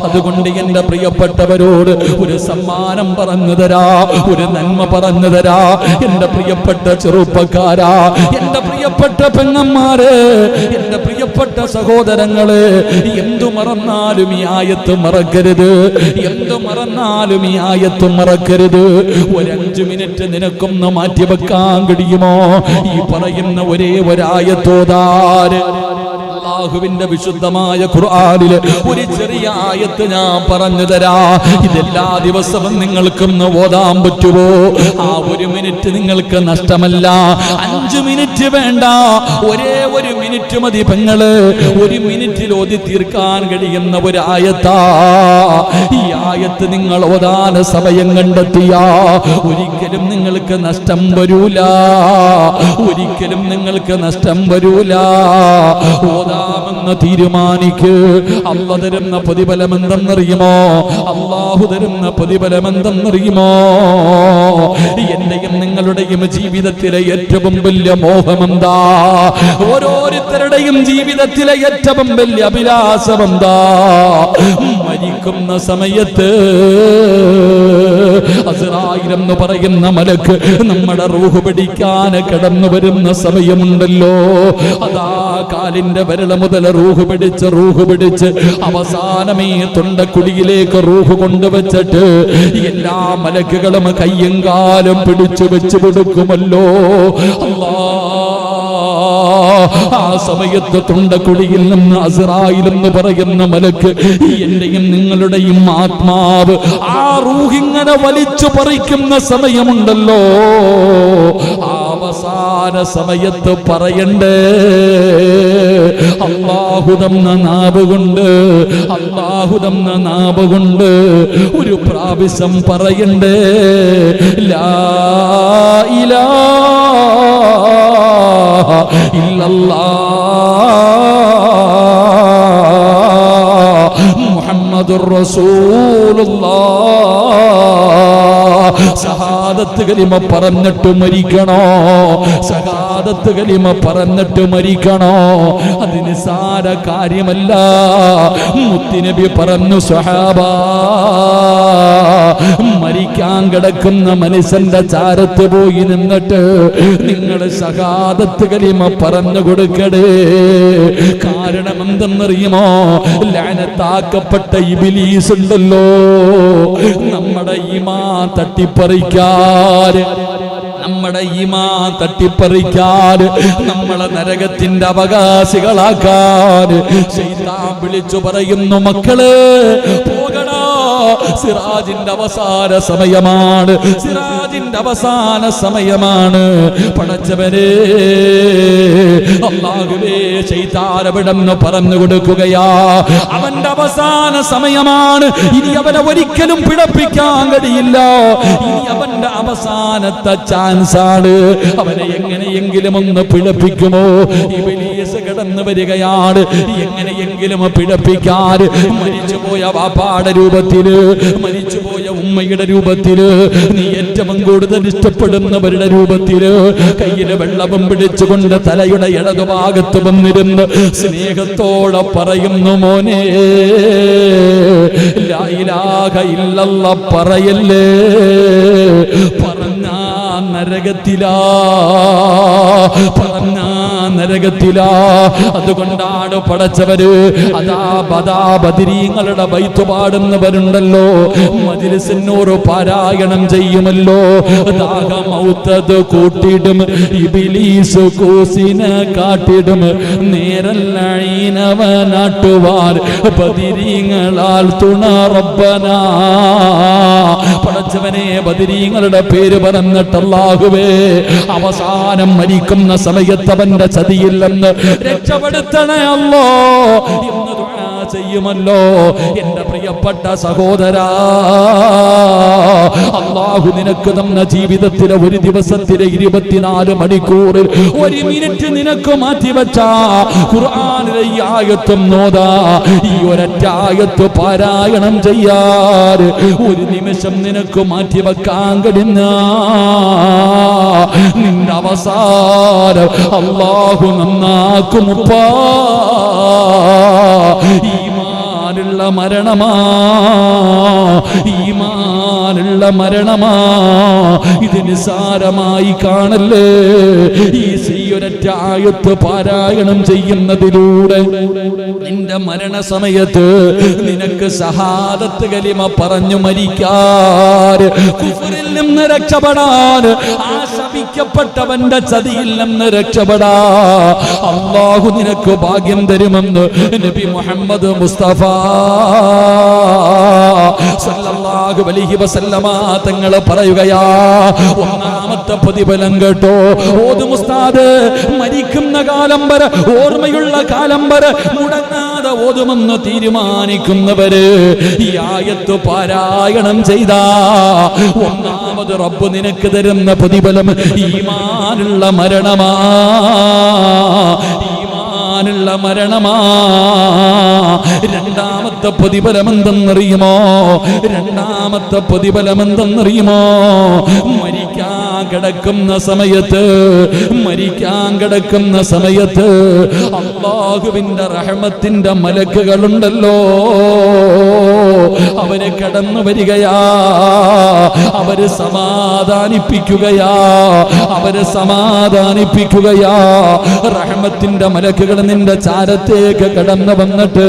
അതുകൊണ്ട് എന്റെ പ്രിയപ്പെട്ടവരോട് ഒരു സമ്മാനം പറഞ്ഞു തരാ, ഒരു നന്മ പറഞ്ഞു തരാ. എന്റെ പ്രിയപ്പെട്ട ചെറുപ്പക്കാരാ, എന്റെ പ്രിയപ്പെട്ട പെങ്ങന്മാര്, എന്റെ പ്രിയപ്പെട്ട സഹോദരങ്ങള്, എന്തു മറന്നാലും ഈ ആയത്ത് മറക്കരുത്. എന്തു മറന്നാലും ഈ ആയത്ത് മറക്കരുത്. ഒരു 5 മിനിറ്റ് നിനക്കൊന്ന് മാറ്റിവെക്കാൻ കഴിയുമോ? ഈ പറയുന്ന ഒരേ ഒരായത്തോതാര് അല്ലാഹുവിന്റെ വിശുദ്ധമായ ഖുർആനിലെ ഒരു ചെറിയ ആയത്ത് ഞാൻ പറഞ്ഞു തരാ. ഇതെല്ലാ ദിവസവും നിങ്ങൾക്കൊന്ന് ഓതാൻ പറ്റുമോ? ആ 1 മിനിറ്റ് നിങ്ങൾക്ക് നഷ്ടമല്ല. 5 മിനിറ്റ് വേണ്ട, ഒരേ 1 മിനിറ്റ് മതി പെങ്ങള്. 1 മിനിറ്റിൽ ഓതി തീർക്കാൻ കഴിയുന്ന ഒരു ആയത്താ. ഈ ആയത്ത് നിങ്ങൾ ഓതാൻ സമയം കണ്ടെത്തിയ ഒരിക്കലും നിങ്ങൾക്ക് നഷ്ടം വരൂല, ഒരിക്കലും നിങ്ങൾക്ക് നഷ്ടം വരൂല. ഓതാമെന്ന് തീരുമാനിക്ക്. അല്ലാഹു തരുന്ന പ്രതിഫലം എന്തെന്നറിയുമോ? അല്ലാഹു തരുന്ന പ്രതിഫലം എന്തെന്നറിയുമോ? എന്റെയും നിങ്ങളുടെയും ജീവിതത്തിലെ ഏറ്റവും വലിയ മോഹമെന്താ? ഓരോരുത്തരുടെയും ജീവിതത്തിലെ ഏറ്റവും വലിയ അഭിലാഷമെന്താ? മരിക്കുന്ന സമയത്ത് അസ്റായീൽ എന്ന് പറയുന്ന മലക്ക് നമ്മുടെ റൂഹ് പിടിക്കാൻ കടന്നു വരുന്ന സമയമുണ്ടല്ലോ. അതാ കാലിന്റെ വിരൽ മുതൽ റൂഹ് പിടിച്ച് അവസാനമേ തൊണ്ടക്കുടിയിലേക്ക് റൂഹ് കൊണ്ടുവച്ചിട്ട് എല്ലാ മലക്കുകളും കയ്യും കാലും പിടിച്ചു വെച്ച് കൊടുക്കുമല്ലോ. ആ സമയത്ത് തൊണ്ടക്കുടിയിൽ നിന്ന് അസ്റായീൽ എന്ന് പറയുന്ന മലക്ക് എന്റെയും നിങ്ങളുടെയും ആത്മാവ് ആ റൂഹിങ്ങനെ വലിച്ചു പറിക്കുന്ന സമയമുണ്ടല്ലോ. അവസാന സമയത്ത് പറയണ്ടേ, അല്ലാഹു തന്ന നാവ് കൊണ്ട്, അല്ലാഹു തന്ന നാവ് കൊണ്ട് ഒരു പ്രാവശ്യം പറയണ്ടേ, ലാ ഇലാഹ ഇല്ലല്ലാഹ് മുഹമ്മദുർ റസൂലുള്ളാഹ്. ഷഹാദത്ത് കലിമ പറഞ്ഞിട്ട് മരിക്കണോ? ഷഹാദത്ത് കലിമ പറഞ്ഞിട്ട് മരിക്കണോ? അത് നിസ്സാര കാര്യമല്ല. മുത്തുനബി പറഞ്ഞു, സ്വഹാബാ, മരിക്കാൻ കിടക്കുന്ന മനുഷ്യന്റെ ചാരത്ത് പോയി നിന്നിട്ട് നിങ്ങൾ ഷഹാദത്ത് കലിമ പറഞ്ഞു കൊടുക്കടേ. കാരണം എന്തെന്നറിയുമോ? ലഅനത്താക്കപ്പെട്ട ഇബ്ലീസ് ഉണ്ടല്ലോ, നമ്മുടെ ഈമാൻ തട്ടിപ്പറിക്കാൻ, നമ്മുടെ ഈമാൻ തട്ടിപ്പറിക്കാൻ, നമ്മളെ നരകത്തിന്റെ അവകാശികളാക്കാൻ ശൈത്താൻ വിളിച്ചു പറയുന്നു, മക്കളെ പോകണോ, സിറാജിന്റെ അവസാന സമയമാണ്, സിറാജിന്റെ അവസാന സമയമാണ്. പടച്ചവനെ അല്ലാഹുവേ, ശൈത്താൻ അവിടെന്ന് പറഞ്ഞു കൊടുക്കുകയാ, അവന്റെ അവസാന സമയമാണ്. ഇനി അവനെ ഒരിക്കലും പിഴപ്പിക്കാൻ കഴിയില്ല. ഇനി അവന്റെ അവസാനത്തെ ചാൻസ് ആണ്. അവനെ എങ്ങനെയെങ്കിലും ഒന്ന് പിഴപ്പിക്കുമോ? ഇബ്ലീസ് കടന്നു വരികയാണ്. എങ്ങനെയെങ്കിലും പിഴപ്പിക്കാൻ മരിച്ചുപോയ വാപ്പാടെ രൂപത്തില്, മരിച്ചുപോയ ഉമ്മയുടെ രൂപത്തില്, നീ ഏറ്റവും കൂടുതൽ ഇഷ്ടപ്പെടുന്നവരുടെ രൂപത്തില് കയ്യില് വെള്ളവും പിടിച്ചുകൊണ്ട് തലയുടെ ഇടതുഭാഗത്ത് വന്നിരുന്ന് സ്നേഹത്തോടെ പറയുന്നു, മോനെ ലാ ഇലാഹ ഇല്ലല്ലാഹ് പറയല്ലേ, പറഞ്ഞാ നരകത്തിലാ, പറഞ്ഞാ നരകത്തിലാ. അതുകൊണ്ടാണ് പടച്ചവര് അതാ ബദരീങ്ങളുടെ ബൈത്ത് പാടുന്നവരുണ്ടല്ലോ, മജ്ലിസിനോട് പാരായണം ചെയ്യുമല്ലോ. ദാഹമൗത്തത് കൂട്ടിടും ഇബ്ലീസ് കൂസിനെ കാട്ടിടും, നേരല്ലീനവനാട്ടുവാർ ബദരീങ്ങളാൽ തുണ റബ്ബനാ. പടച്ചവനെ, ബദരീങ്ങളുടെ പേര് പറഞ്ഞിട്ട് അല്ലാഹുവേ, അവസാനം മരിക്കുന്ന സമയത്ത് അവന്റെ ചതിയില്ലെന്ന് രക്ഷപ്പെടുത്തണേ അല്ലോ എന്ന് ദുആ ചെയ്യുമല്ലോ. എന്റെ പ്രിയപ്പെട്ട സഹോദരാ, അല്ലാഹു നിനക്ക് തന്ന ജീവിതത്തിലെ ഒരു ദിവസത്തിലെ 24 മണിക്കൂറിൽ 1 മിനിറ്റ് നിനക്ക് മാറ്റിവെച്ച ഖുർആനിലെ ഈ ആയത്തും നോദാ, ഈ ഒരൊറ്റ ആയത്ത് പാരായണം ചെയ്യാൻ 1 നിമിഷം നിനക്ക് മാറ്റിവെക്കാൻ കഴിഞ്ഞ നിന്റെ അവസാനം അല്ലാഹു നന്നാക്കുമുപ്പാ. ഈമാനുള്ള മരണമാ, ഈമാനുള്ള മരണമാ. ഇത് നിസാരമായി കാണല്ലേ. ഈ ഒരൊറ്റ ആയത്ത് പാരായണം ചെയ്യുന്നതിലൂടെ നിന്റെ മരണസമയത്ത് നിനക്ക് ഷഹാദത്ത് കലിമ പറഞ്ഞു മരിക്കാൻ, കുഫറിൽ നിന്ന് രക്ഷപ്പെടാൻ, ആ ശപിക്കപ്പെട്ടവന്റെ ചതിയിൽ നിന്ന് രക്ഷപ്പെടാ അല്ലാഹു നിനക്ക് ഭാഗ്യം തരുമെന്ന് നബി മുഹമ്മദ് മുസ്തഫ സല്ലല്ലാഹു അലൈഹി വസല്ലമ തങ്ങൾ പറയുകയാ. ഒന്നാമത്തെ പ്രതിഫലം കേട്ടോ. ഓതും ഉസ്താദ്, മരിക്കുന്ന കാലം വരെ, ഓർമ്മയുള്ള കാലം വരെ മുടങ്ങാതെ ഓതുമെന്ന് തീരുമാനിക്കുന്നവര് ഈ ആയത്ത് പാരായണം ചെയ്താ ഒന്നാമത് റബ്ബ് നിനക്ക് തരുന്ന പ്രതിഫലം ഈമാനുള്ള മരണമാ, ഈമാനുള്ള മരണമാ. രണ്ടാമത്തെ പ്രതിഫലം എന്തെന്നറിയുമോ? രണ്ടാമത്തെ പ്രതിഫലം എന്തെന്നറിയുമോ? മരിക്കാൻ കിടക്കുന്ന സമയത്ത്, മരിക്കാൻ കിടക്കുന്ന സമയത്ത് അല്ലാഹുവിന്റെ റഹ്മത്തിന്റെ മലക്കുകളുണ്ടല്ലോ, അവര് കടന്നു വരികയാ, അവര് സമാധാനിപ്പിക്കുകയാ, അവര് സമാധാനിപ്പിക്കുകയാ. റഹ്മത്തിന്റെ മലക്കുകൾ നിന്റെ ചാരത്തേക്ക് കടന്നു വന്നിട്ട്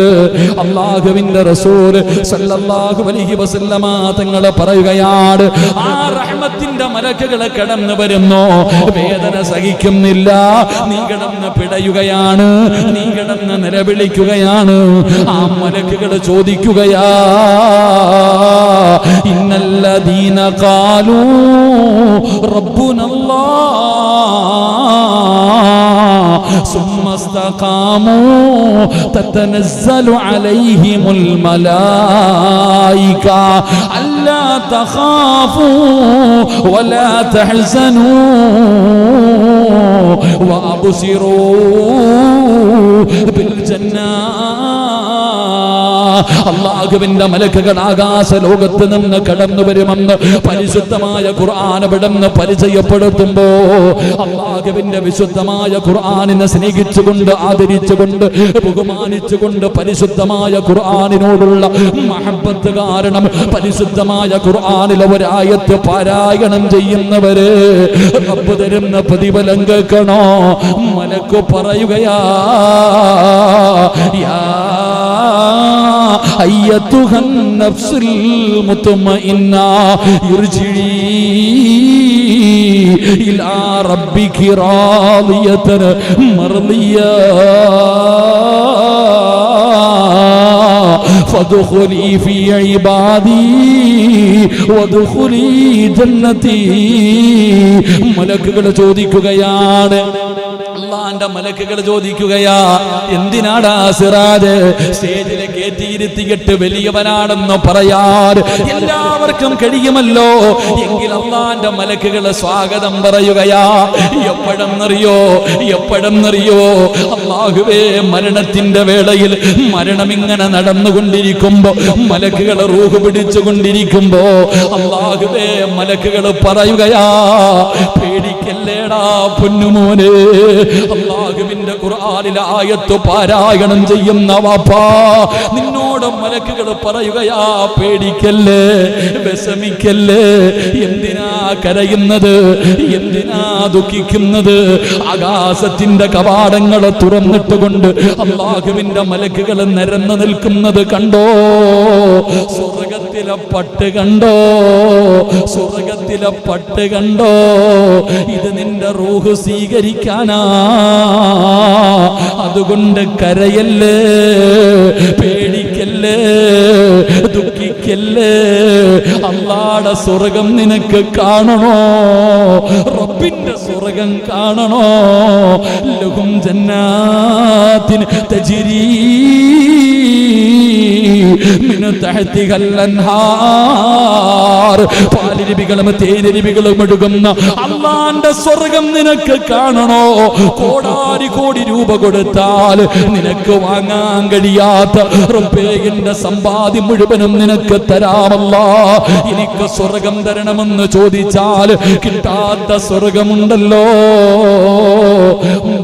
അല്ലാഹുവിന്റെ റസൂൽ സല്ലല്ലാഹു അലൈഹി വസല്ലമ തങ്ങൾ പറയുകയാണ്, ആ റഹ്മത്തിന്റെ മലക്കുകൾ കടന്നു വരുന്നു, വേദന സഹിക്കുന്നില്ല, നീ കിടന്ന് പിടയുകയാണ്, നീ കിടന്ന് നിലവിളിക്കുകയാണ്. ആ മലക്കുകൾ ചോദിക്കുകയാ, ഇന്നല്ലദീന ഖാലൂ റബ്ബുനല്ലാഹ് സുമ്മ ഇസ്തഖാമൂ തതനസ്സലു അലൈഹിമുൽ മലായിക അല്ലാ തഖാഫൂ വലാ തഹ്സനൂ വഅബ്സിറൂ ബിൽ ജന്നാ. അല്ലാഹുവിന്റെ മലക്കുകൾ ആകാശ ലോകത്ത് നിന്ന് കടന്നു വരുമെന്ന് പരിശുദ്ധമായ ഖുർആൻ വിടുന്ന് പരിചയപ്പെടുത്തുമ്പോ അല്ലാഹുവിന്റെ വിശുദ്ധമായ ഖുർആനിനെ സ്നേഹിച്ചുകൊണ്ട്, ആദരിച്ചുകൊണ്ട്, ബഹുമാനിച്ചുകൊണ്ട് പരിശുദ്ധമായ ഖുർആനിനോടുള്ള മഹബ്ബത്ത് കാരണം പരിശുദ്ധമായ ഖുർആനിലെ ഒരായത്ത് പാരായണം ചെയ്യുന്നവര് റബ്ബ് തരുന്ന പ്രതിഫലം കേൾക്കണോ? മലക്ക് പറയുകയാ, യാ അയ്യത്തുഹൻ നഫ്സുൽ മുത്മഇന്ന ഇർജിഇ ഇലാ റബ്ബികി റാദിയതൻ മർദിയ ഫദ്ഖുലി ഫീ ഇബാദി വദ്ഖുലി ജന്നതി. മലക്കുകൾ ചോദിക്കുകയാണ്, അല്ലാഹുവിന്റെ മലക്കുകൾ ചോദിക്കുകയാ, എന്തിനാടാ സിറാജ് സ്റ്റേജിലെ കയറ്റിയിരുത്തിയിട്ട് വലിയവനാണെന്ന് പറയാൻ എല്ലാവർക്കും കഴിയുമല്ലോ, എങ്കിൽ അല്ലാഹുവിന്റെ മലക്കുകൾ സ്വാഗതം പറയുകയാ. എപ്പോഴെന്നറിയോ? എപ്പോഴെന്നറിയോ? അല്ലാഹുവേ, മരണത്തിന്റെ വേളയിൽ മരണം ഇങ്ങനെ നടന്നുകൊണ്ടിരിക്കുമ്പോ, മലക്കുകൾ റൂഹ് പിടിച്ചുകൊണ്ടിരിക്കുമ്പോ അല്ലാഹുവേ, മലക്കുകൾ പറയുകയാ, പേടിക്കല്ലേടാ പൊന്നുമോനെ. അല്ലാഹുവിന്റെ ഖുർആനിലെ ആയത്ത് പാരായണം ചെയ്യുന്ന വാപ്പാ, നിന്നോട് മലക്കുകൾ പറയുകയാ, പേടിക്കല്ലേ, വിഷമിക്കല്ലേ, എന്തിനാ കരയുന്നത്, എന്തിനാ ദുഃഖിക്കുന്നത്? ആകാശത്തിന്റെ കവാടങ്ങൾ തുറന്നിട്ടുകൊണ്ട് അല്ലാഹുവിന്റെ മലക്കുകൾ നിരന്നു നിൽക്കുന്നത് കണ്ടോ? സ്വർഗത്തിലെ പട്ട് കണ്ടോ? സ്വർഗത്തിലെ പട്ട് കണ്ടോ? ഇത് നിന്റെ റൂഹ് സ്വീകരിക്കാനാ. അതുകൊണ്ട് കരയല്ലേ, പേടിക്കല്ലേ, ദുഃഖിക്കല്ലേ. അല്ലാഹുവിന്റെ സ്വർഗം നിനക്ക് കാണണോ? റബ്ബിന്റെ സ്വർഗം കാണണോ? ലഹും ജന്നാത്തിൻ തജ്രീ മിൻ മിൻ തഹ്തിഹൽ അൻഹാർ, പാലരുവികളും തേനരുവികളും ഒഴുകുന്ന അല്ലാഹുവിന്റെ സ്വർഗ്ഗം നിനക്ക് കാണണോ? കോടാരി കോടി രൂപ കൊടുത്താൽ നിനക്ക് വാങ്ങാൻ കഴിയാത്ത റബ്ബേ എന്റെ സമ്പാദ്യം മുഴുവനും നിനക്ക് തരാമല്ലാ. എനിക്ക് സ്വർഗം തരണമെന്ന് ചോദിച്ചാൽ കിട്ടാത്ത സ്വർഗമുണ്ടല്ലോ.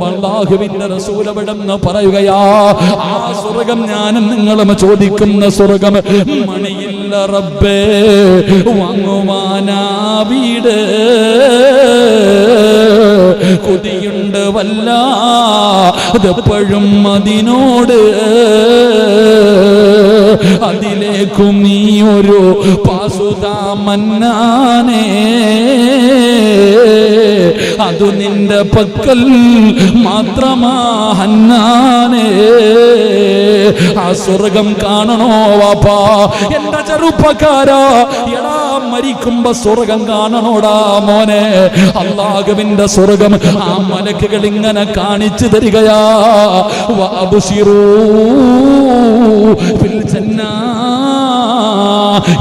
അല്ലാഹുവിന്റെ റസൂൽ അവിടെന്ന് പറയുകയാ, ആ സ്വർഗം ഞാനും നിങ്ങളും ചോദിക്കുന്ന സ്വർഗം മണിയില്ല റബ്ബേ വാങ്ങുവാനാ വീട്, കൊതിയുണ്ട് വല്ലാതെപ്പോഴും അതിനോട്, അതിലേക്കും നീ ഒരു പാസുതാ മന്നാനേ, അതു നിന്റെ പക്കൽ മാത്രമാ ഹന്നാനേ. ആ സ്വർഗം കാണണോ വാപ്പാ? എന്റെ ചെറുപ്പക്കാരാ, എടാ മരിക്കുമ്പോ സ്വർഗം കാണണോടാ മോനെ. അല്ലാഹുവിന്റെ സ്വർഗം ആ മലക്കുകൾ ഇങ്ങനെ കാണിച്ചു തരികയാ. വഅബ്ശിറൂ ഫിൽ ജന്നാ,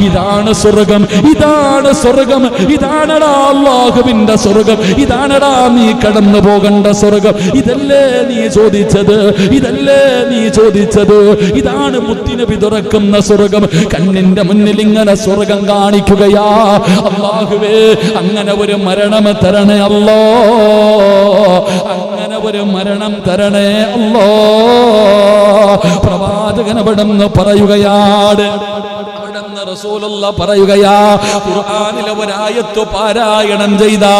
ഇതാണ് സ്വർഗം, ഇതാണ് സ്വർഗം, ഇതാണടാ അല്ലാഹുവിന്റെ സ്വർഗം, ഇതാണടാ നീ കടന്നു പോകേണ്ട സ്വർഗം. ഇതല്ലേ നീ ചോദിച്ചത്, ഇതല്ലേ നീ ചോദിച്ചത്. ഇതാണ് മുത്തുനബി തുറക്കുന്ന സ്വർഗം. കണ്ണിന്റെ മുന്നിൽ ഇങ്ങനെ സ്വർഗം കാണിക്കുകയാ. അല്ലാഹുവേ, അങ്ങനെ ഒരു മരണം തരണേ അല്ലോ, അങ്ങനെ ഒരു മരണം തരണേ അല്ലോ. പ്രവാചകൻ അവിടെന്ന് പറയുകയാണ്, റസൂലുള്ളാഹി പറയുകയാ, ഖുർആനിലെ ഒരായത്ത് പാരായണം ചെയ്താ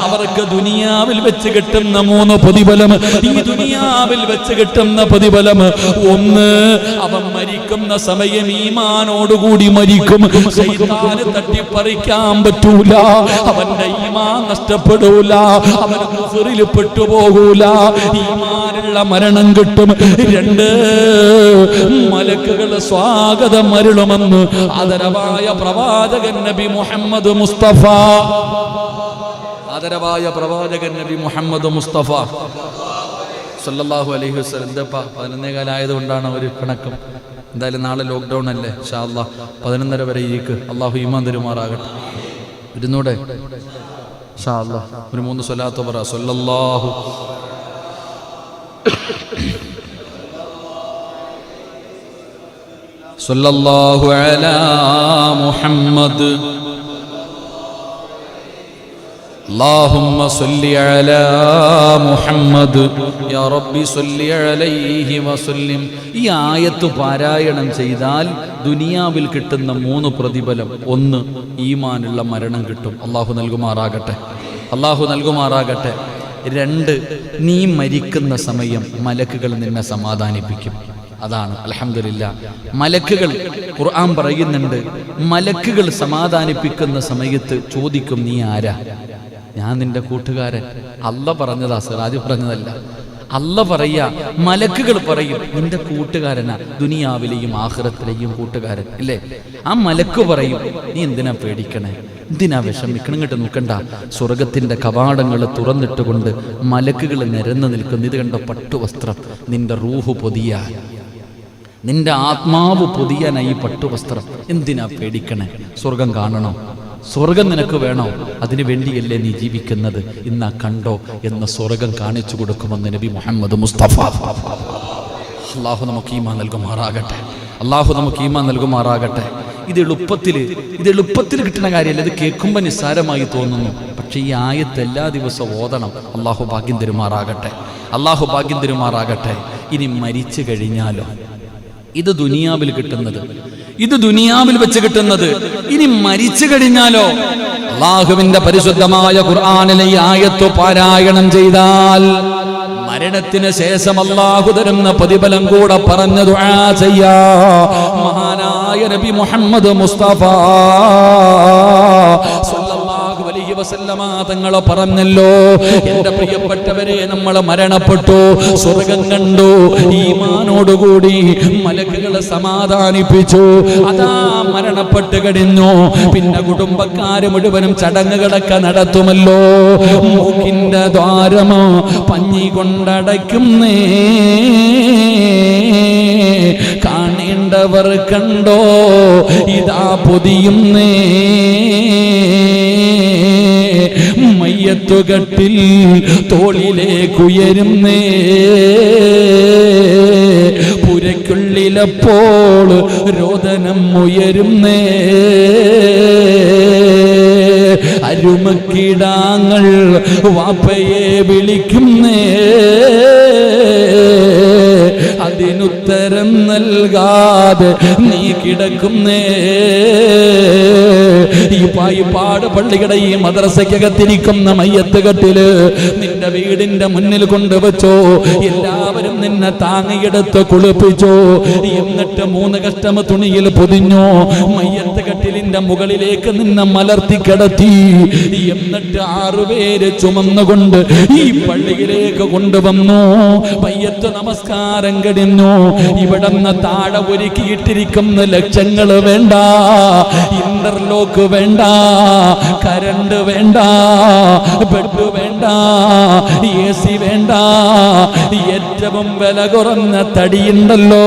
അവർക്ക് ദുനിയാവിൽ വെച്ച് കിട്ടുന്ന 3 പ്രതിഫലം. ഈ ദുനിയാവിൽ വെച്ച് കിട്ടുന്ന പ്രതിഫലം, ഒന്ന്, അവൻ മരിക്കുന്ന സമയം ഈമാനോടുകൂടി മരിക്കും. ശൈത്താന് തട്ടിപ്പറിക്കാൻ പറ്റൂല, അവന്റെ ഈമാൻ നഷ്ടപ്പെടൂല, അവൻ കുഫറിൽ പെട്ടുപോകൂല, ഈമാനുള്ള മരണം കിട്ടും. 2, മലക്കുകൾ സ്വാഗതം അരുളുമെന്ന് ആദരവായ പ്രവാചകൻ നബി മുഹമ്മദ് മുസ്തഫ, ആദരവായ പ്രവാചകൻ നബി മുഹമ്മദ് മുസ്തഫ സല്ലല്ലാഹു അലൈഹി വസല്ലം. എന്താ 11 ആയതുകൊണ്ടാണ് ഒരു കണക്കം. എന്തായാലും നാളെ ലോക്ക്ഡൗൺ അല്ലേ, ഇൻഷാ അല്ലാഹ് 11:30 വരെ ഇരിക്ക്. അള്ളാഹു ഈമാൻ തരുമാറാകട്ടെ. ഇരുന്നൂടെ ഇൻഷാ അല്ലാഹ്. ഒരു 3 സ്വലാത്ത് പറ. സല്ലല്ലാഹു സല്ലല്ലാഹു അലാ മുഹമ്മദ് അല്ലാഹുമ്മ സല്ലി അലാ മുഹമ്മദ് യാ റബ്ബി സല്ലി അലൈഹി വസല്ലിം. ഈ ആയത്ത് പാരായണം ചെയ്താൽ ദുനിയാവിൽ കിട്ടുന്ന 3 പ്രതിഫലം. 1, ഈമാനുള്ള മരണം കിട്ടും. അല്ലാഹു നൽകുമാറാകട്ടെ, അല്ലാഹു നൽകുമാറാകട്ടെ. 2, നീ മരിക്കുന്ന സമയം മലക്കുകൾ നിന്നെ സമാധാനിപ്പിക്കും. അതാണ് അൽഹംദുലില്ലാഹ്. മലക്കുകൾ, ഖുർആൻ പറയുന്നുണ്ട്, മലക്കുകൾ സമാധാനിപ്പിക്കുന്ന സമയത്ത് ചോദിക്കും, നീ ആരാ? ഞാൻ നിന്റെ കൂട്ടുകാരൻ. അല്ലാഹ് പറഞ്ഞതാ, സിറാജ് പറഞ്ഞതല്ല. അല്ലാഹ് പറയാ, മലക്കുകൾ പറയും, നിന്റെ കൂട്ടുകാരനാ, ദുനിയാവിലെയും ആഖിറത്തിലെയും കൂട്ടുകാരൻ ഇല്ലേ? ആ മലക്ക് പറയും, നീ എന്തിനാ പേടിക്കണേ, എന്തിനാ വിഷമിക്കണം, ഇങ്ങോട്ട് നോക്കണ്ട. സ്വർഗത്തിന്റെ കവാടങ്ങൾ തുറന്നിട്ടുകൊണ്ട് മലക്കുകൾ നിരന്നു നിൽക്കുന്നു. ഇത് കണ്ട പട്ടുവസ്ത്രം, നിന്റെ റൂഹ് പൊതിയാൻ, നിന്റെ ആത്മാവ് പൊതിയാനായി പട്ടുവസ്ത്രം. എന്തിനാ പേടിക്കണേ? സ്വർഗം കാണണോ? സ്വർഗം നിനക്ക് വേണോ? അതിനു വേണ്ടിയല്ലേ നീ ജീവിക്കുന്നത്? ഇന്നാ കണ്ടോ എന്ന് സ്വർഗം കാണിച്ചു കൊടുക്കുമെന്ന് നബി മുഹമ്മദ് മുസ്തഫ. അല്ലാഹു നമുക്ക് ഈമാൻ നൽകുമാറാകട്ടെ, അല്ലാഹു നമുക്ക് ഈമാൻ നൽകുമാറാകട്ടെ. ഇത് എളുപ്പത്തിൽ കിട്ടുന്ന കാര്യമല്ല. ഇത് കേൾക്കുമ്പോൾ നിസ്സാരമായി തോന്നുന്നു, പക്ഷെ ഈ ആയത്ത് എല്ലാ ദിവസവും ഓതണം. അല്ലാഹു ഭാഗ്യം തരുമാറാകട്ടെ, അല്ലാഹു ഭാഗ്യം തരുമാറാകട്ടെ. ഇനി മരിച്ചു കഴിഞ്ഞാലോ? ഇത് ദുനിയാവിൽ കിട്ടുന്നത്, ഇത് ദുനിയാവിൽ വെച്ച് കിട്ടുന്നത്. ഇനി മരിച്ചു കഴിഞ്ഞാലോ? അല്ലാഹുവിന്റെ പരിശുദ്ധമായ ഖുർആനിലെ ഈ ആയത്ത് പാരായണം ചെയ്താൽ മരണത്തിന് ശേഷം അല്ലാഹു തരുന്ന പ്രതിഫലം കൂടെ പറഞ്ഞു ദുആ ചെയ്യാ. മഹാനായ നബി മുഹമ്മദ് മുസ്തഫ സല്ലല്ലാഹു അലൈഹി വസല്ലമ തങ്ങൾ പറഞ്ഞല്ലോ, എന്റെ പ്രിയപ്പെട്ടവരെ, നമ്മൾ മരണപ്പെട്ടു, സ്വർഗം കണ്ടു, ഈമാനോടുകൂടി മലക്കുകളെ സമാധാനിപ്പിച്ചു. അതാ മരണപ്പെട്ട് കഴിഞ്ഞു, പിന്നെ കുടുംബക്കാര് മുഴുവനും ചടങ്ങുകളൊക്കെ നടത്തുമല്ലോ. മൂക്കിന്റെ ദ്വാരമോ പഞ്ഞി കൊണ്ടടയ്ക്കുന്നേ, കാണേണ്ട കണ്ടവർ കണ്ടോ ഇതാ പൊതിയുന്നേ മയ്യത്തുകട്ടിൽ തോളിലേക്കുയരുന്നേ പുരയ്ക്കുള്ളിലപ്പോൾ രോദനം ഉയരുന്നേ അരുമക്കിടാങ്ങൾ വാപ്പയെ വിളിക്കുന്നേ അതിനുത്തരം നൽകാതെ നീ കിടക്കുന്നേ ഈ പായിപ്പാട് പള്ളിയുടെ ഈ മദ്രസയ്ക്കകത്തിരിക്കുന്ന മയ്യത്ത് കട്ടില് നിന്റെ വീടിന്റെ മുന്നിൽ കൊണ്ടുവച്ചോ എല്ലാവരും നിന്നെ താങ്ങിയെടുത്ത് കുളിപ്പിച്ചോ എന്നിട്ട് 3 കഷ്ടം തുണിയിൽ പൊതിഞ്ഞോ മയ്യത്ത് കട്ടിലിന്റെ മുകളിലേക്ക് നിന്നെ മലർത്തി കിടത്തി എന്നിട്ട് 6 പേര് ചുമന്നുകൊണ്ട് ഈ പള്ളിയിലേക്ക് കൊണ്ടുവന്നു മയ്യത്ത് നമസ്കാരം കഴിഞ്ഞു ഇവിടുന്ന് താഴെ ഒരുക്കിയിട്ടിരിക്കുന്ന ലക്ഷങ്ങൾ വേണ്ട ഇന്റർലോക്ക് വേണ്ട കരണ്ട് വേണ്ട ബെഡ് വേണ്ട AC വേണ്ട ഏറ്റവും വില കുറഞ്ഞ തടിയുണ്ടല്ലോ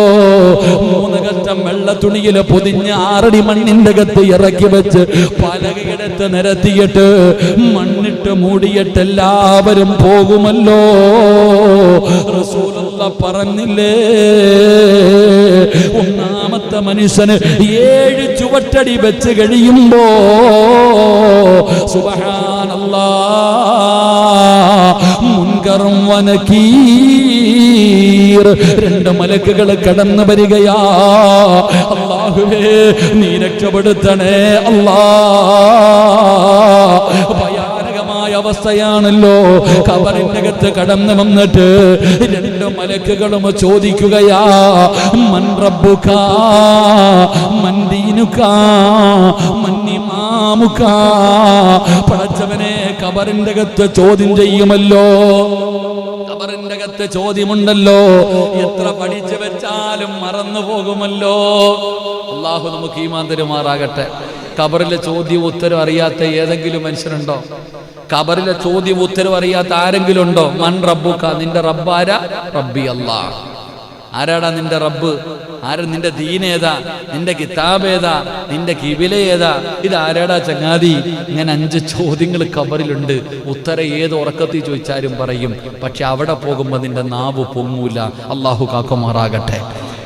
3 കഷ്ടം വെള്ള തുണിയിൽ പൊതിഞ്ഞ് 6 അടി മണ്ണിന്റെ അകത്ത് ഇറക്കി വെച്ച് പലകയെടുത്ത് നിരത്തിയിട്ട് മണ്ണിട്ട് മൂടിയിട്ട് എല്ലാവരും പോകുമല്ലോ റസൂലുള്ള പറഞ്ഞില്ലേ ഒന്നാമത്തെ മനുഷ്യന് 7 ചുവട്ടടി വെച്ച് കഴിയുമ്പോ സുബ്ഹാനല്ലാഹ് മുൻകറും വനകീർ 2 മലക്കുകൾ കടന്നു വരികയാ അല്ലാഹുവേ നീ രക്ഷപ്പെടുത്തണേ അല്ലാഹ് ഭയാനകമായ അവസ്ഥയാണല്ലോ ഖബറിന്റെ അകത്ത് കടന്നു വന്നിട്ട് 2 മലക്കുകളും ചോദിക്കുകയാ മൻ റബ്ബുക മൻ ദീനുക മൻ ഇമാമുക പടച്ചവനെ ഖബറിന്റെ അകത്ത് ചോദ്യം ചെയ്യുമല്ലോ ഖബറിന്റെ അകത്ത് ചോദ്യമുണ്ടല്ലോ എത്ര പഠിച്ചു വെച്ചാലും മറന്നു പോകുമല്ലോ അല്ലാഹു നമുക്ക് ഈമാൻ തരുമാറാകട്ടെ ഖബറിലെ ചോദ്യം ഉത്തരം അറിയാത്ത ഏതെങ്കിലും മനുഷ്യനുണ്ടോ ഖബറിലെ ചോദ്യം ഉത്തരം അറിയാത്ത ആരെങ്കിലും ഉണ്ടോ മൻ റബ്ബുക നിന്റെ റബ്ബാരാ റബ്ബി അല്ലാഹ് ആരാടാ നിന്റെ റബ്ബ് ആരാ നിന്റെ ദീനേതാ നിന്റെ കിതാബ് ഏതാ നിന്റെ കിബില ഏതാ ഇത് ആരാടാ ചങ്ങാതി ഇങ്ങനെ 5 ചോദ്യങ്ങൾ ഖബറിലുണ്ട് ഉത്തരം ഏത് ഉറക്കത്തിൽ ചോദിച്ചാലും പറയും പക്ഷെ അവിടെ പോകുമ്പോൾ നിന്റെ നാവ് പൊങ്ങൂല അല്ലാഹു കാക്കുമാറാകട്ടെ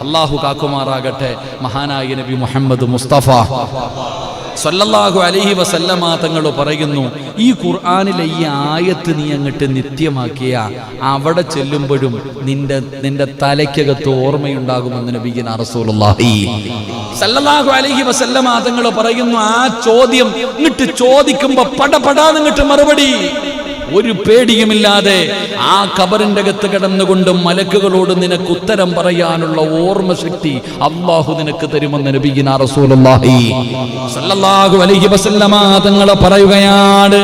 അല്ലാഹു കാക്കുമാറാകട്ടെ മഹാനായ നബി മുഹമ്മദ് മുസ്തഫ സല്ലല്ലാഹു അലൈഹി വസല്ലമ തങ്ങൾ പറയുന്നു ഈ ഖുർആനിലെ ഈ ആയത്ത് നീ അങ്ങോട്ട് നിത്യമാക്കിയ അവിടെ ചെല്ലുമ്പോഴും നിന്റെ തലയ്ക്കകത്ത് ഓർമ്മയുണ്ടാകുമെന്ന് നബിയുനാ റസൂലുള്ളാഹി സല്ലല്ലാഹു അലൈഹി വസല്ലമ തങ്ങൾ പറയുന്നു ആ ചോദ്യം ഇങ്ങോട്ട് ചോദിക്കുമ്പോ പടപടാന്ന് ഇങ്ങോട്ട് മറുപടി ഒരു പേടിയുമില്ലാതെ ആ ഖബറിന്റെ അകത്ത് കിടന്നുകൊണ്ട് മലക്കുകളോട് നിനക്ക് ഉത്തരം പറയാനുള്ള ഓർമ്മശക്തി അല്ലാഹു നിനക്ക് തരുമെന്ന് നബിയുനാ റസൂലുള്ളാഹി സല്ലല്ലാഹു അലൈഹി വസല്ലമ തങ്ങൾ പറയുകയാണ്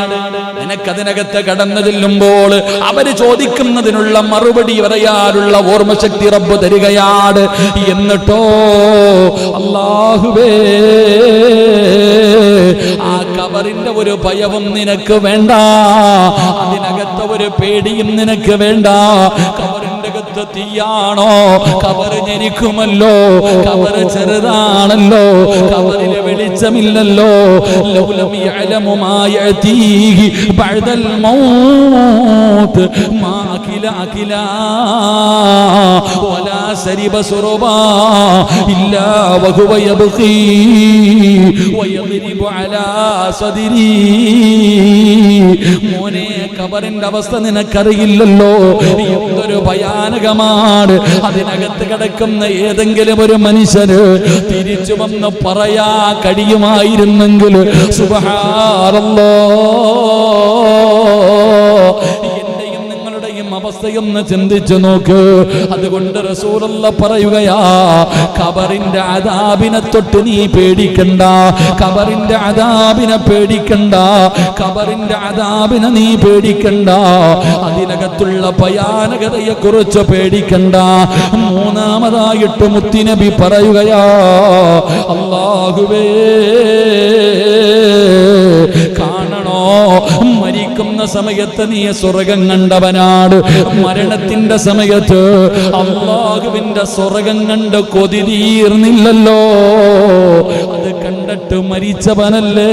നിനക്കതിനകത്ത് കടന്നു ചെല്ലുമ്പോൾ അവര് ചോദിക്കുന്നതിനുള്ള മറുപടി പറയാനുള്ള ഓർമ്മശക്തി റബ്ബ് തരികയാണ് എന്നിട്ടോ അല്ലാഹുവേ ആ ഖബറിന്റെ ഒരു ഭയവും നിനക്ക് വേണ്ട അതിനകത്ത് ഒരു പേടിയും നിനക്ക് വേണ്ട ഖബറിന്റെ അകത്ത് തീയാണോ ഖബർ ഞെരിക്കുമല്ലോ ഖബർ ചെറുതാണല്ലോ ഖബറിലെ വെളിച്ചമില്ലല്ലോ ലൗലം യഅലമു മാ യഅതീഹി ബഅദൽ മൗത്ത് മാ അകില വലാ സരിബ സുറബാ ഇല്ലാ വഹുവ യബ്ഖി വയദ്രിബു അലാ സദരി മോനെ ഖബറിന്റെ അവസ്ഥ നിനക്കറിയില്ലല്ലോ എന്തൊരു ഭയാനകമാണ് അതിനകത്ത് കിടക്കുന്ന ഏതെങ്കിലും ഒരു മനുഷ്യന് തിരിച്ചു വന്ന് പറയാ കഴിയുമായിരുന്നെങ്കിൽ സുബ്ഹാനല്ലാഹ് അവസ്ഥയൊന്ന് ചിന്തിച്ചു നോക്ക് അതുകൊണ്ട് റസൂലുള്ള പറയുകയാ ഖബറിന്റെ അദാബിനെ തൊട്ട് നീ പേടിക്കണ്ട ഖബറിന്റെ അദാബിനെ പേടിക്കണ്ട ഖബറിന്റെ അദാബിനെ നീ പേടിക്കണ്ട അതിനകത്തുള്ള ഭയാനകതയെ കുറിച്ച് പേടിക്കണ്ട മൂന്നാമതായിട്ട് മുത്തുനബി പറയുകയാ അല്ലാഹുവേ കാണണോ മരിക്കുന്ന സമയത്ത് നീ സ്വർഗം കണ്ടവനാണ്. മരണത്തിന്റെ സമയത്ത് അല്ലാഹുവിന്റെ സ്വർഗം കണ്ട് കൊതി തീർന്നില്ലല്ലോ. അത് കണ്ടിട്ട് മരിച്ചവനല്ലേ,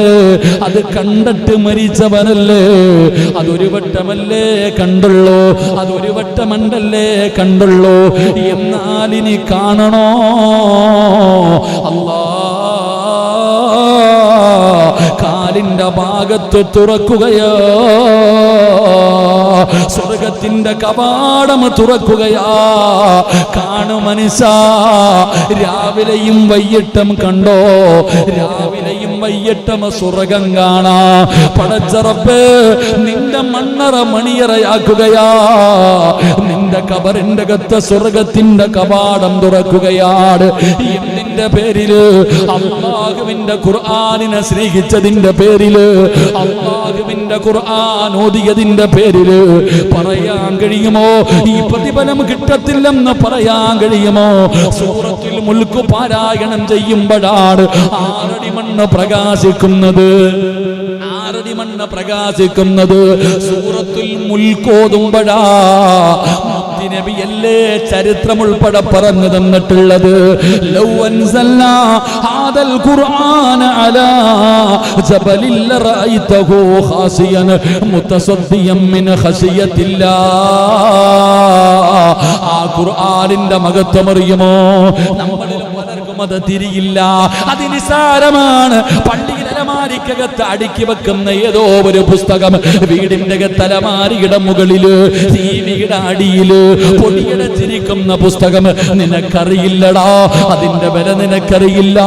അത് കണ്ടിട്ട് മരിച്ചവനല്ലേ. അതൊരു വട്ടമല്ലേ കണ്ടുള്ളൂ, അതൊരു വട്ടമണ്ടല്ലേ കണ്ടുള്ളൂ. എന്നാൽ ഇനി കാണണോ? അല്ലാ കാലിന്റെ ഭാഗത്ത് തുറക്കുകയോ, സ്വർഗത്തിന്റെ കവാടം തുറക്കുകയാ. കാണു മനുഷ്യാ, രാവിലെയും വൈകിട്ടും കണ്ടോ, രാവിലെയും വൈകിട്ടും സ്വർഗം കാണാ. പടച്ച റബ്ബേ, നിന്റെ മണ്ണറ മണിയറയാക്കുകയാ. നിന്റെ കബറിന്റെ അകത്ത് സ്വർഗത്തിന്റെ കവാടം തുറക്കുകയാണ്. എന്തിന്റെ പേരില്? അല്ലാഹുവിന്റെ ഖുർആനിനെ സ്നേഹിച്ചതിന്റെ പേരില്, അല്ലാഹുവിന്റെ ഖുർആൻ ഓതിയതിന്റെ പേരില് പറയാൻ കഴിയുമോ ഈ പ്രതിഫലം കിട്ടത്തില്ലെന്ന് പറയാൻ കഴിയുമോ? സൂറത്തുൽ മുൽക്ക് പാരായണം ചെയ്യുമ്പോഴാണ് 6 അടി മണ്ണ് പ്രകാശിക്കുന്നത്. 6 അടി മണ്ണ് പ്രകാശിക്കുന്നത് സൂറത്തുൽ മുൽക്ക് ഓതുമ്പോഴാ. നബിയല്ലേ ചരിത്രം ഉൾപ്പെടെ പറഞ്ഞു തന്നിട്ടുള്ളത്. ലൗ അൻസൽനാ ഹാദൽ ഖുർആന അലാ ജബലിൽ റഅയ്തഹു ഖാസിയൻ മുതസദ്ദിയൻ മിൻ ഖശിയത്തില്ലാ. ആ ഖുർആനിന്റെ മഹത്വം അറിയുമോ? നമ്മളിൽ പലർക്കും അത് തിരിയില്ല. അത് നിസാരമാണ്. പള്ളിയിൽ അലമാരിക്കകത്ത് അടുക്കി വെക്കുന്ന ഏതോ ഒരു പുസ്തകം വീടിന്റെ അലമാരിയുടെ മുകളില്, ടിവിയുടെ അടിയില് പൊടിയടച്ചിരിക്കുന്ന പുസ്തകം നിനക്കറിയില്ലടാ. അതിന്റെ വില നിനക്കറിയില്ല,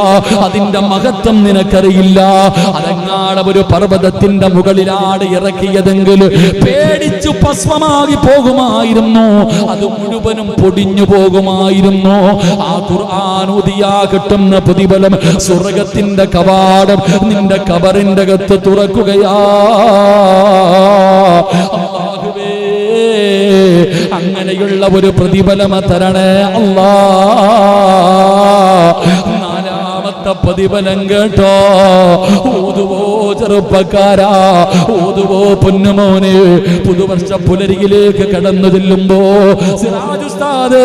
അതിന്റെ മഹത്വം നിനക്കറിയില്ല. അതെങ്ങാട് ഒരു പർവ്വതത്തിന്റെ മുകളിലാണ് ഇറക്കിയതെങ്കിൽ പേടിച്ചു ഭസ്മമായി പോകുമായിരുന്നു, അത് മുഴുവനും പൊടിഞ്ഞു പോകുമായിരുന്നു. ആ ഖുർആൻ ഓതിയാ കിട്ടുന്ന പ്രതിഫലം സ്വർഗത്തിന്റെ കവാടം നിന്റെ കബറിന്റെ അകത്ത് തുറക്കുകയാ. അല്ലാഹുവേ, അങ്ങനെയുള്ള ഒരു പ്രതിഫലം തരണേ അല്ലാ. നാലാമത്തെ പ്രതിഫലം കേട്ടോ. ഓതുവോ ചെറുപ്പക്കാരാ, ഓതുവോ പൊന്നുമോനെ. പുതുവർഷ പുലരിയിലേക്ക് കടന്നു ചെല്ലുമ്പോ സിറാജ് ഉസ്താദ്,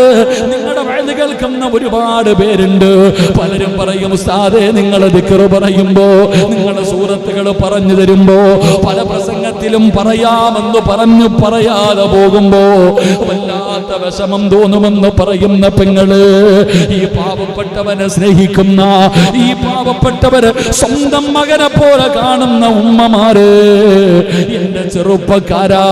നിങ്ങളുടെ വഴുത് കേൾക്കുന്ന ഒരുപാട് പേരുണ്ട്. പലരും പറയും ഉസ്താദേ, നിങ്ങൾ ദിക്ർ പറയുമ്പോ, നിങ്ങളുടെ സൂറത്തുകൾ പറഞ്ഞു തരുമ്പോ, പല പ്രസംഗത്തിലും പറയാമെന്ന് പറഞ്ഞു പറയാതെ പോകുമ്പോ വല്ലാത്ത വിഷമം തോന്നുമെന്ന് പറയുന്ന പെങ്ങള്, ഈ പാവപ്പെട്ടവനെ സ്നേഹിക്കുന്ന, ഈ പാവപ്പെട്ടവര് സ്വന്തം മകനെ പോലെ കാണുന്ന ഉമ്മമാര്, എന്റെ ചെറുപ്പക്കാരാ,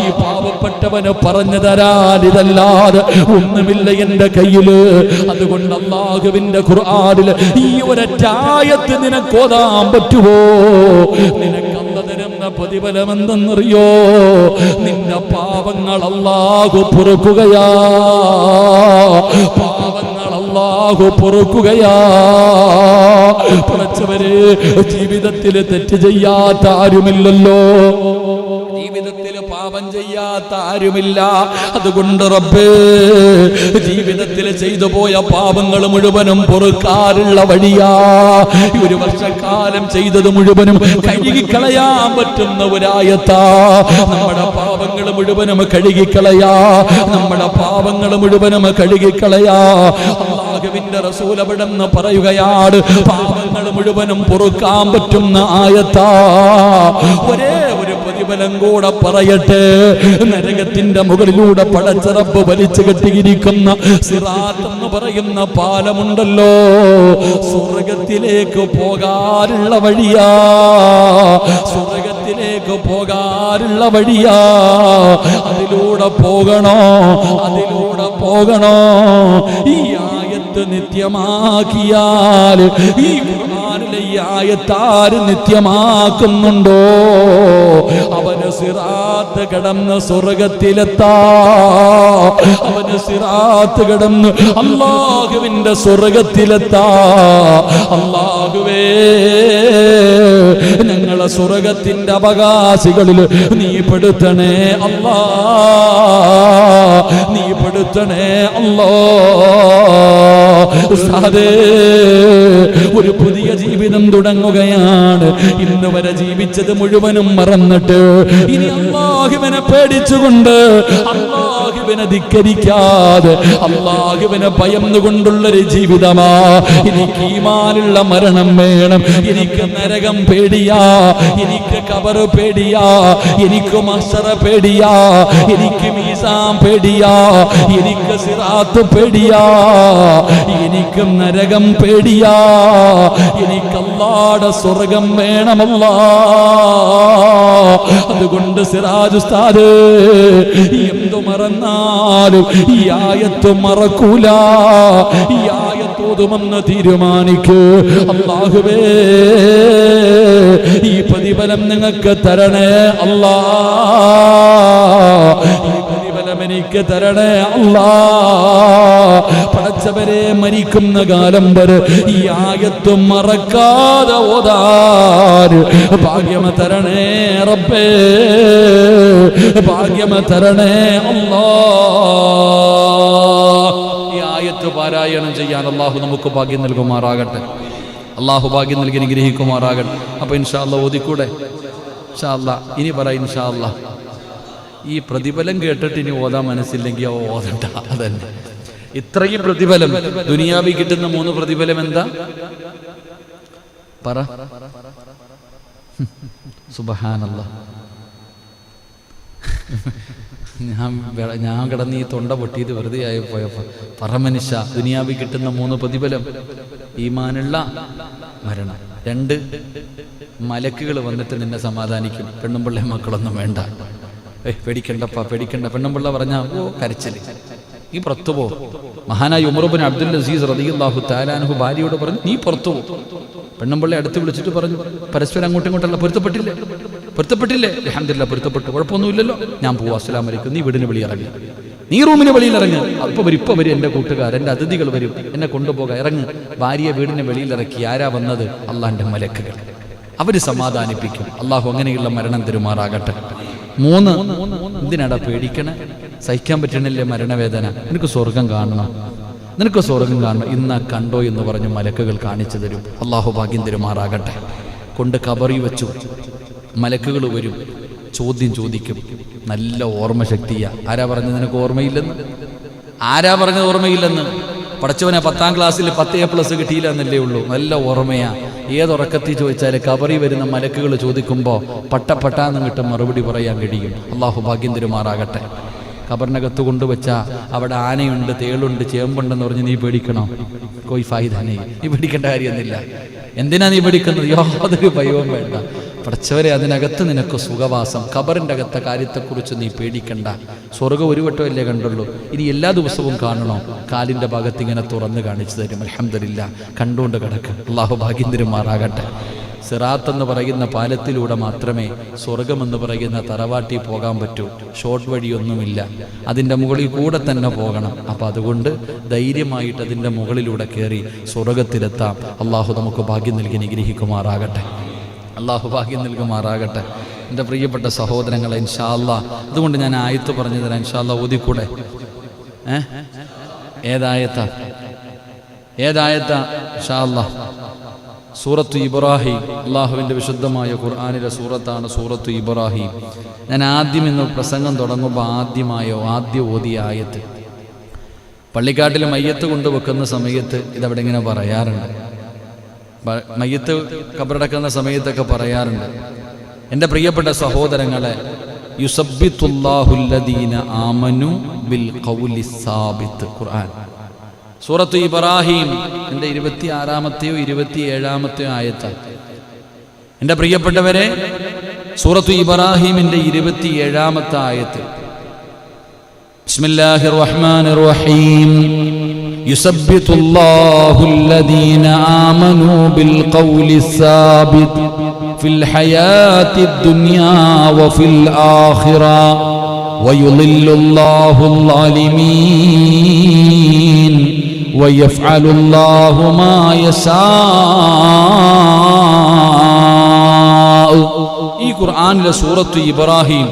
ഈ പാവപ്പെട്ടവന് പറഞ്ഞു തരാൻ ഇതല്ലാതെ ഒന്നുമില്ല എന്റെ കയ്യില്. അതുകൊണ്ട് അല്ലാഹുവിന്റെ ഖുർആനിൽ ഈ ഒരൊറ്റ ആയത്ത് നിനക്ക് ഓതാൻ പറ്റുമോ? നിനക്ക് അല്ലാഹു തരുന്ന പ്രതിഫലം എന്തെന്നറിയോ? നിന്റെ പാവങ്ങൾ അല്ലാഹു പൊറുക്കുകയാ. പാവങ്ങൾ അല്ലാഹു പൊറുക്കുകയാ. പഠിച്ചവരെ, ജീവിതത്തിൽ തെറ്റ് ചെയ്യാത്ത ആരുമില്ലല്ലോ, ജീവിതത്തിൽ പാപം ചെയ്യാത്ത ആരുമില്ല. അതുകൊണ്ട് റബ്ബേ, ജീവിതത്തിൽ ചെയ്തു പോയ പാപങ്ങൾ മുഴുവനും പൊറുക്കാനുള്ള വഴിയാ. ഒരു വർഷക്കാലം ചെയ്തത് മുഴുവനും കഴുകിക്കളയാൻ പറ്റുന്ന ഒരായത്താ. നമ്മുടെ പാപങ്ങൾ മുഴുവനും കഴുകിക്കളയാ, നമ്മുടെ പാപങ്ങൾ മുഴുവനും കഴുകിക്കളയാ. അല്ലാഹുവിന്റെ റസൂൽ അവിടെന്ന് പറയുകയാണ്, പാപങ്ങൾ മുഴുവനും പൊറുക്കാൻ പറ്റുന്ന ആയത്താ. ഒരേ ഒരു പ്രതിഫലം കൂടെ പറയട്ടെ. നരകത്തിന്റെ മുകളിലൂടെ പടച്ച റബ്ബ് വലിച്ചു കെട്ടിയിരിക്കുന്ന സിറാത്ത് എന്ന് പറയുന്ന പാലമുണ്ടല്ലോ, സ്വർഗത്തിലേക്ക് പോകാനുള്ള വഴിയാ. സ്വർഗത്തിലേക്ക് പോകാനുള്ള വഴിയാ. അതിലൂടെ പോകണോ, അതിലൂടെ പോകണോ? ഈ ആയത്ത് നിത്യമാക്കിയാൽ, ഈ ഖുർആനിലെ ഈ ആയത്താര് നിത്യമാക്കുന്നുണ്ടോ, അവന് സിറാത്ത് കടന്ന് സ്വർഗത്തിലെത്താ. അവന് സിറാത്ത് കടന്ന് അല്ലാഹുവിന്റെ സ്വർഗത്തിലെത്താ. അല്ലാഹുവേ, ഞങ്ങളെ സ്വർഗത്തിന്റെ അവകാശികളിൽ നീ പെടുത്തണേ അല്ലാ. നീ പെടുത്തണേ അല്ലാ. ഉസ്താദേ, ഒരു പുതിയ ജീവിതം തുടങ്ങുകയാണ്. ഇന്ന് വരെ ജീവിച്ചത് മുഴുവനും മറന്നിട്ട് ഇനി അല്ലാഹുവിനെ പേടിച്ചുകൊണ്ട്, അല്ലാഹുവിനെ ധിക്കരിക്കാതെ, അല്ലാഹുവിനെ ഭയന്നുകൊണ്ടുള്ളൊരു ജീവിതമാ. എനിക്ക് ഈമാനുള്ള മരണം വേണം. എനിക്ക് നരകം പേടിയാ, എനിക്ക് ഖബർ പേടിയാ, എനിക്ക് മഹ്ശറ പേടിയാ, എനിക്ക് മീസാൻ പേടിയാ, എനിക്ക് സിറാത്ത് പേടിയാ, എനിക്ക് നരകം പേടിയാ, എനിക്ക് അല്ലാഹുവിന്റെ സ്വർഗ്ഗം വേണമല്ലാ. അതുകൊണ്ട് സിറാജ് ഉസ്താദ് എന്തു മറന്നാലും ഈ ആയത്ത് മറക്കൂല. ഈ ആയത്ത് ഓതുമെന്ന് തീരുമാനിക്കൂ. അല്ലാഹുവേ, ഈ പ്രതിഫലം നിങ്ങൾക്ക് തരണേ അല്ലാ. ഈ പ്രതിഫലം എനിക്ക് തരണേ അല്ലാ. പടച്ചവരെ, മരിക്കുന്ന കാലം വരെ ഈ ആയത്ത് മറക്കാതെ ഓതാൻ ഭാഗ്യം തരണേ റബ്ബേ, ഭാഗ്യം തരണേ അല്ലാ. ഈ ആയത്ത് പാരായണം ചെയ്യാൻ അല്ലാഹു നമുക്ക് ഭാഗ്യം നൽകുമാറാകട്ടെ. അല്ലാഹു ഭാഗ്യം നൽകി അനുഗ്രഹിക്കുമാറാകട്ടെ. അപ്പൊ ഇൻഷാ അല്ലാഹ് ഓതിക്കൂടെ? ഇൻഷാ അല്ലാഹ് ഇനി പറ ഇൻഷാ അല്ലാഹ്. ഈ പ്രതിഫലം കേട്ടിട്ട് ഇനി ഓതാൻ മനസ്സില്ലെങ്കിൽ ഓതണ്ട. അതന്നെ ഇത്രയും പ്രതിഫലം. ദുനിയാവിൽ കിട്ടുന്ന 3 പ്രതിഫലം എന്താ പറ? സുബ്ഹാനല്ലാഹ്. ഞാൻ കിടന്ന് ഈ തൊണ്ട പൊട്ടിയത് വെറുതെ ആയി പോയപ്പോ പറ മനുഷ്യ. ദുനിയാവിൽ കിട്ടുന്ന 3 പ്രതിഫലം: ഈമാനുള്ള മരണം, 2 മലക്കുകൾ വന്നിട്ട് നിന്നെ സമാധാനിക്കും. പെണ്ണുമ്പിള്ളേ മക്കളൊന്നും വേണ്ട, പേടിക്കണ്ടപ്പാ പേടിക്കണ്ട. പെണ്ണുമ്പിള്ള പറഞ്ഞാ ഓ കരച്ചില്, നീ പുറത്തു പോ. മഹാനായ ഉമർ ഇബ്നു അബ്ദുൽ അസീസ് റളിയല്ലാഹു തആല അൻഹു ഭാര്യയോട് പറഞ്ഞു, നീ പുറത്തു പോ. പെണ്ണുമ്പിള്ളെ അടുത്ത് വിളിച്ചിട്ട് പറഞ്ഞു, പരസ്പരം അങ്ങോട്ടും ഇങ്ങോട്ടല്ല, പൊരുത്തപ്പെട്ടില്ലേ? അൽഹംദുലില്ലാഹ് പൊരുത്തപ്പെട്ടു, കുഴപ്പമൊന്നുമില്ലല്ലോ. ഞാൻ പോവാ, അസ്സലാമു അലൈക്കും. നീ വീടിന് വെളിയിറങ്ങി, നീ റൂമിന് വെളിയിലിറങ്ങ്. ഇപ്പൊ വരും എൻ്റെ കൂട്ടുകാർ, എൻ്റെ അതിഥികൾ വരും, എന്നെ കൊണ്ടുപോകാൻ ഇറങ്ങ്. ഭാര്യയെ വീടിന് വെളിയിലിറക്കി. ആരാ വന്നത്? അള്ളാന്റെ മലക്കുകൾ. അവര് സമാധാനിപ്പിക്കും. അള്ളാഹു അങ്ങനെയുള്ള മരണം തരുമാറാകട്ടെ. 3, എന്തിനാടാ പേടിക്കണേ? സഹിക്കാൻ പറ്റണില്ലേ മരണവേദന? നിനക്ക് സ്വർഗം കാണണം, നിനക്ക് സ്വർഗം കാണണം. ഇന്നാ കണ്ടോ എന്ന് പറഞ്ഞ് മലക്കുകൾ കാണിച്ചു തരും. അള്ളാഹു ഭാഗ്യം തരുമാറാകട്ടെ. കൊണ്ട് കബറി വെച്ചു. മലക്കുകൾ വരും, ചോദ്യം ചോദിക്കും. നല്ല ഓർമ്മശക്തിയാ. ആരാ പറഞ്ഞത് നിനക്ക് ഓർമ്മയില്ലെന്ന്? ആരാ പറഞ്ഞത് ഓർമ്മയില്ലെന്ന്? പഠിച്ചവനെ 10ാം ക്ലാസ്സിൽ 10A+ കിട്ടിയില്ല എന്നല്ലേ ഉള്ളൂ. നല്ല ഓർമ്മയാ. ഏതുറക്കത്തിൽ ചോദിച്ചാൽ കബറി വരുന്ന മലക്കുകൾ ചോദിക്കുമ്പോൾ പട്ടാന്ന് കിട്ടും മറുപടി പറയാൻ കഴിയും. അള്ളാഹു ഭാഗ്യം തരുമാറാകട്ടെ. ഖബറിനകത്ത് കൊണ്ടുവച്ചാ അവിടെ ആനയുണ്ട്, തേളുണ്ട്, ചേമ്പുണ്ടെന്ന് പറഞ്ഞ് നീ പേടിക്കണോ? കോയി ഫായിദാനേ, നീ പേടിക്കേണ്ട കാര്യമൊന്നുമില്ല. എന്തിനാ നീ പേടിക്കുന്നത്? യാതൊരു ഭയവും വേണ്ട. പഠിച്ചവരെ, അതിനകത്ത് നിനക്ക് സുഖവാസം. ഖബറിൻ്റെ അകത്തെ കാര്യത്തെക്കുറിച്ച് നീ പേടിക്കണ്ട. സ്വർഗ്ഗം ഒരു വട്ടമല്ലേ കണ്ടുള്ളൂ, ഇനി എല്ലാ ദിവസവും കാണണോ? കാലിൻ്റെ ഭാഗത്ത് ഇങ്ങനെ തുറന്ന് കാണിച്ചു തരും. അൽഹംദുലില്ലാഹ്, കണ്ടുകൊണ്ട് കിടക്ക്. അള്ളാഹു ഭാഗ്യം തരുമാറാകട്ടെ. സിറാത്ത് എന്ന് പറയുന്ന പാലത്തിലൂടെ മാത്രമേ സ്വർഗമെന്ന് പറയുന്ന തറവാട്ടി പോകാൻ പറ്റൂ. ഷോർട്ട് വഴിയൊന്നുമില്ല, അതിൻ്റെ മുകളിൽ കൂടെ തന്നെ പോകണം. അപ്പം അതുകൊണ്ട് ധൈര്യമായിട്ട് അതിൻ്റെ മുകളിലൂടെ കയറി സ്വർഗത്തിലെത്താം. അള്ളാഹു നമുക്ക് ഭാഗ്യം നൽകി അനുഗ്രഹിക്കുമാറാകട്ടെ. അള്ളാഹു ഭാഗ്യം നൽകുമാറാകട്ടെ. എൻ്റെ പ്രിയപ്പെട്ട സഹോദരങ്ങളെ, ഇൻഷാ അല്ലാഹ് അതുകൊണ്ട് ഞാൻ ആയത്ത് പറഞ്ഞു തരാം. ഇൻഷാ അല്ലാഹ് ഓതിക്കൂടെ? ഏതായത്താ? ഇൻഷാ അല്ലാഹ് സൂറത്തു ഇബ്രാഹിം. അള്ളാഹുവിൻ്റെ വിശുദ്ധമായ ഖുർആനിലെ സൂറത്താണ് സൂറത്തു ഇബ്രാഹിം. ഞാൻ ആദ്യം ഇന്ന് പ്രസംഗം തുടങ്ങുമ്പോൾ ആദ്യം ഓതിയ ആയത്ത്. പള്ളിക്കാട്ടിൽ മയ്യത്ത് കൊണ്ടുവെക്കുന്ന സമയത്ത് ഇതവിടെ ഇങ്ങനെ പറയാറുണ്ട്. മയ്യത്ത് ഖബറടക്കുന്ന സമയത്തൊക്കെ പറയാറുണ്ട്. എൻ്റെ പ്രിയപ്പെട്ട സഹോദരങ്ങളെ, യുസബ്ബിതുല്ലാഹുല്ലദീന ആമനു ബിൽ ഖൗലി സാബിത്ത്. ഖുർആൻ സൂറത്തു ഇബ്രാഹിം എൻ്റെ 26-ാമത്തെയോ 27-ാമത്തെയോ ആയത്ത്. എൻ്റെ പ്രിയപ്പെട്ടവരെ, സൂറത്തു ഇബ്രാഹിമിൻ്റെ 27-ാമത്തെ ആയത്ത്. ബിസ്മില്ലാഹിർ റഹ്മാനിർ റഹീം. യുസബ്ബിതുല്ലാഹുല്ലദീന ആമനു ബിൽ ഖൗലി സാബിത്ത് ഫിൽ ഹയാത്തിദ് ദുനിയാ വഫിൽ ആഖിറ വയുളില്ലുല്ലാഹുൽ ളാലിമീൻ വയഫ്അലുല്ലാഹു മാ യശാ. ഈ ഖുർആനിലെ സൂറത്തു ഇബ്രാഹിം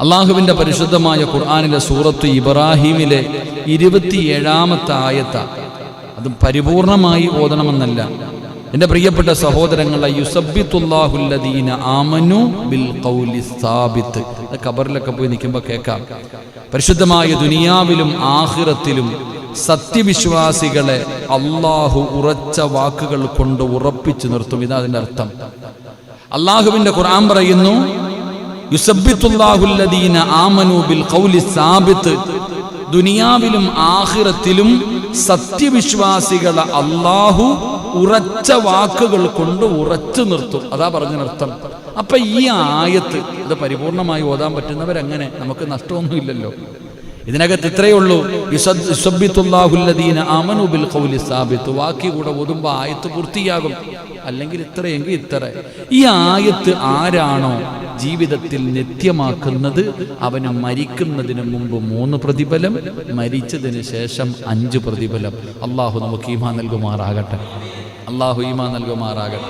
അള്ളാഹുവിൻ്റെ പരിശുദ്ധമായ ഖുർആനിലെ സൂറത്ത് ഇബ്രാഹീമിലെ 27-ാമത്തെ ആയത്ത്. അത് പരിപൂർണമായി ഓതണമെന്നല്ല എൻ്റെ പ്രിയപ്പെട്ട സഹോദരങ്ങളെ. യുസബ്ബിത്തുല്ലാഹുല്ലദീന ആമനു ബിൽ ഖൗലി സാബിത്ത്. ഖബറിലൊക്കെ പോയി നിൽക്കുമ്പോൾ കേൾക്കാം. പരിശുദ്ധമായ ദുനിയാവിലും ആഖിറത്തിലും സത്യവിശ്വാസികളെ അള്ളാഹു ഉറച്ച വാക്കുകൾ കൊണ്ട് ഉറപ്പിച്ചു നിർത്തും. ഇതാ അതിൻ്റെ അർത്ഥം. അള്ളാഹുവിൻ്റെ ഖുർആൻ പറയുന്നു, യുസബ്ബിത്തുല്ലാഹുല്ലദീന ആമനു ബിൽ ഖൗലി സാബിത്ത്. ദുനിയാവിലും ആഖിറത്തിലും സത്യവിശ്വാസികളെ അള്ളാഹു ഉറച്ച വാക്കുകൾ കൊണ്ട് ഉറച്ചു നിർത്തും. അതാ പറഞ്ഞതിനർത്ഥം. അപ്പൊ ഈ ആയത്ത് ഇത് പരിപൂർണമായി ഓതാൻ പറ്റുന്നവരങ്ങനെ, നമുക്ക് നഷ്ടമൊന്നുമില്ലല്ലോ. ഇതിനകത്ത് ഇത്രയേ ഉള്ളൂ, യുസബ്ബിത്തുല്ലാഹുല്ലദീന ആമനു ബിൽ ഖൗലി സാബിത്ത്. വാക്കി കൂടെ ഓതുമ്പോൾ ആയത്ത് പൂർത്തിയാകും. അല്ലെങ്കിൽ ഇത്രയെങ്കിൽ ഇത്ര. ഈ ആയത്ത് ആരാണോ ജീവിതത്തിൽ നിത്യമാക്കുന്നത് അവന് മരിക്കുന്നതിന് മുമ്പ് 3 പ്രതിഫലം, മരിച്ചതിന് ശേഷം 5 പ്രതിഫലം. അള്ളാഹു നമുക്ക് ഈമാൻ നൽകുമാറാകട്ടെ. അള്ളാഹു ഈമാൻ നൽകുമാറാകട്ടെ.